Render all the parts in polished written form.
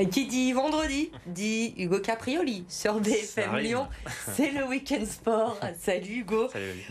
Qui dit vendredi, dit Hugo Caprioli sur BFM Lyon. C'est le Week-end Sport. Salut Hugo. Salut.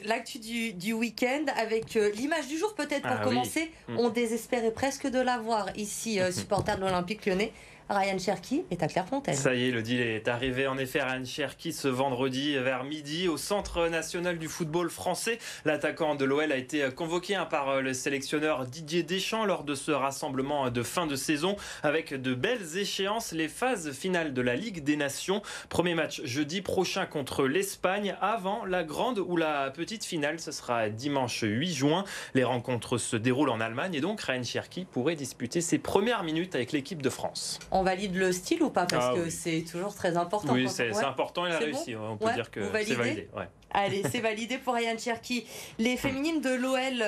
L'actu du week-end avec l'image du jour peut-être pour commencer. Oui. On désespérait presque de la voir ici, supporter de l'Olympique Lyonnais. Ryan Cherki est à Clairefontaine. Ça y est, le deal est arrivé. En effet, Ryan Cherki, ce vendredi vers midi, au Centre national du football français. L'attaquant de l'OL a été convoqué par le sélectionneur Didier Deschamps lors de ce rassemblement de fin de saison avec de belles échéances. Les phases finales de la Ligue des Nations. Premier match jeudi prochain contre l'Espagne avant la grande ou la petite finale. Ce sera dimanche 8 juin. Les rencontres se déroulent en Allemagne et donc Ryan Cherki pourrait disputer ses premières minutes avec l'équipe de France. On valide le style ou pas? Parce que c'est toujours très important. Oui, c'est important, il a réussi. Bon, on peut dire que c'est validé. Ouais. Allez, c'est validé pour Ryan Cherki. Les féminines de l'OL,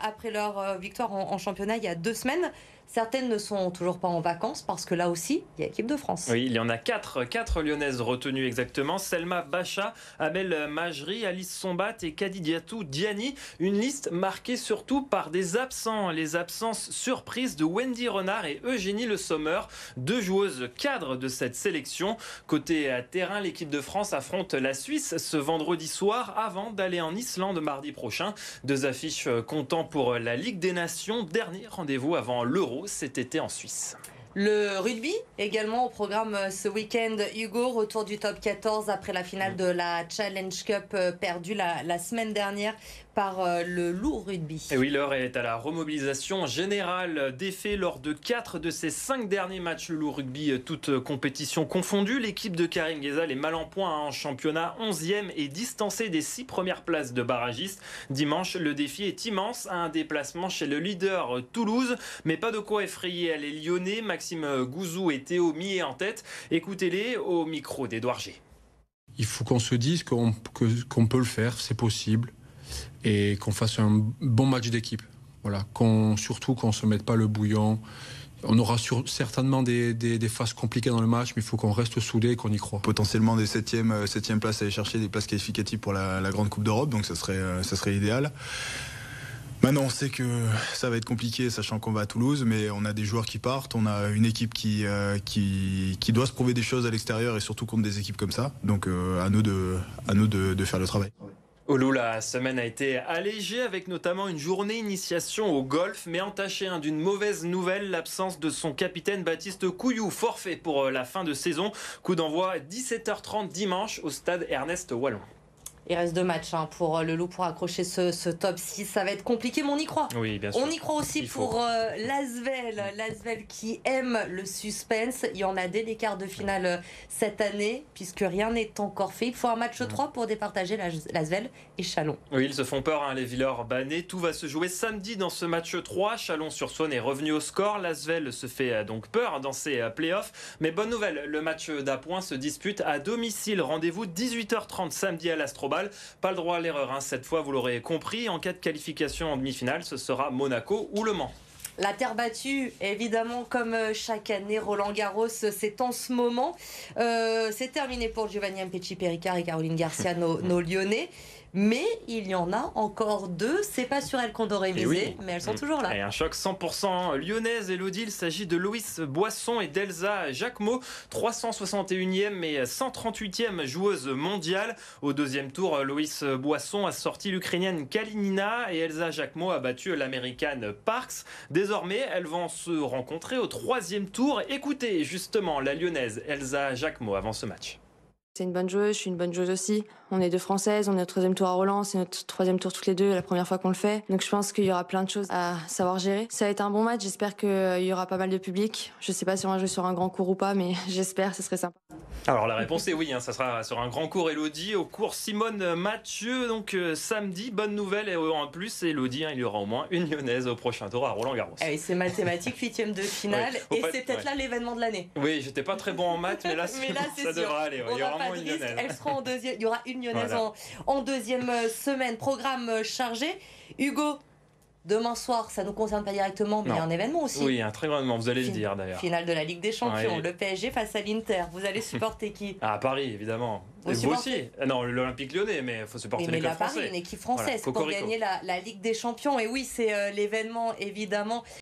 après leur victoire en championnat il y a 2 semaines, certaines ne sont toujours pas en vacances parce que là aussi, il y a l'équipe de France. Oui, il y en a 4 lyonnaises retenues exactement. Selma Bacha, Amel Majri, Alice Sombat et Kadidiatou Diani. Une liste marquée surtout par des absents. Les absences surprises de Wendy Renard et Eugénie Le Sommer, 2 joueuses cadres de cette sélection. Côté terrain, l'équipe de France affronte la Suisse ce vendredi soir avant d'aller en Islande mardi prochain. 2 affiches comptant pour la Ligue des Nations. Dernier rendez-vous avant l'Euro cet été en Suisse. Le rugby également au programme ce week-end. Hugo, retour du top 14 après la finale de la Challenge Cup perdue la semaine dernière par le Loup Rugby. Et oui, l'heure est à la remobilisation générale. Défait lors de 4 de ses 5 derniers matchs, le Loup Rugby, toutes compétitions confondues. L'équipe de Karim Ghezal est mal en point en championnat, 11e et distancée des 6 premières places de barragistes. Dimanche, le défi est immense, un déplacement chez le leader Toulouse, mais pas de quoi effrayer les Lyonnais. Maxime Gouzou et Théo Millet en tête. Écoutez-les au micro d'Edouard G. Il faut qu'on se dise qu'on peut le faire, c'est possible, et qu'on fasse un bon match d'équipe. Voilà, surtout qu'on ne se mette pas le bouillon. On aura certainement des phases compliquées dans le match, mais il faut qu'on reste soudés et qu'on y croit. Potentiellement des 7e places à aller chercher, des places qualificatives pour la Grande Coupe d'Europe, donc ça serait idéal. Maintenant, on sait que ça va être compliqué, sachant qu'on va à Toulouse, mais on a des joueurs qui partent, on a une équipe qui doit se prouver des choses à l'extérieur et surtout contre des équipes comme ça. Donc à nous de faire le travail. Au Loup, la semaine a été allégée avec notamment une journée initiation au golf, mais entachée d'une mauvaise nouvelle, l'absence de son capitaine Baptiste Couillou, forfait pour la fin de saison. Coup d'envoi 17h30 dimanche au stade Ernest Wallon. Il reste 2 matchs pour le Loup pour accrocher ce top 6. Ça va être compliqué, mais on y croit. Oui, bien sûr. On y croit aussi pour l'Asvel. L'Asvel qui aime le suspense. Il y en a des quarts de finale cette année, puisque rien n'est encore fait. Il faut un match 3 pour départager l'Asvel et Chalon. Oui, ils se font peur, les Villers-Banais. Tout va se jouer samedi dans ce match 3. Chalon-sur-Saône est revenu au score. L'Asvel se fait donc peur dans ses playoffs. Mais bonne nouvelle, le match d'appoint se dispute à domicile. Rendez-vous 18h30 samedi à l'Astrobal. Pas le droit à l'erreur, cette fois vous l'aurez compris. En cas de qualification en demi-finale, ce sera Monaco ou Le Mans. La terre battue, évidemment, comme chaque année, Roland Garros, c'est en ce moment. C'est terminé pour Giovanni Mpetshi Perricard et Caroline Garcia, nos Lyonnais. Mais il y en a encore 2. C'est pas sur elles qu'on aurait misé, mais elles sont toujours là. Et un choc 100% lyonnaise, Elodie. Il s'agit de Loïs Boisson et d'Elsa Jacquemot, 361e et 138e joueuse mondiale. Au 2e tour, Loïs Boisson a sorti l'Ukrainienne Kalinina et Elsa Jacquemot a battu l'Américaine Parks. Désormais, elles vont se rencontrer au 3e tour. Écoutez justement la lyonnaise Elsa Jacquemot avant ce match. C'est une bonne joueuse, je suis une bonne joueuse aussi. On est 2 Françaises, on est au 3e tour à Roland, c'est notre 3e tour toutes les 2, la première fois qu'on le fait. Donc je pense qu'il y aura plein de choses à savoir gérer. Ça va être un bon match, j'espère qu'il y aura pas mal de public. Je sais pas si on va jouer sur un grand court ou pas, mais j'espère, ce serait sympa. Alors la réponse est oui, ça sera sur un grand cours, Elodie, au cours Simone Mathieu, donc samedi. Bonne nouvelle, et en plus, Elodie, il y aura au moins une lyonnaise au prochain tour à Roland-Garros. C'est mathématique, 8e de finale, et c'est peut-être là l'événement de l'année. Oui, j'étais pas très bon en maths, mais là, ça devra aller. Il y aura vraiment une lyonnaise. Elles seront en 2e, il y aura une lyonnaise en 2e semaine. Programme chargé. Hugo, demain soir, ça ne nous concerne pas directement, mais il y a un événement aussi. Oui, un très grand événement, vous allez le dire d'ailleurs. Finale de la Ligue des Champions, le PSG face à l'Inter. Vous allez supporter qui? À Paris, évidemment. Vous aussi. Non, l'Olympique Lyonnais, mais il faut supporter l'équipe française. Paris, une équipe française pour gagner la Ligue des Champions. Et oui, c'est l'événement, évidemment,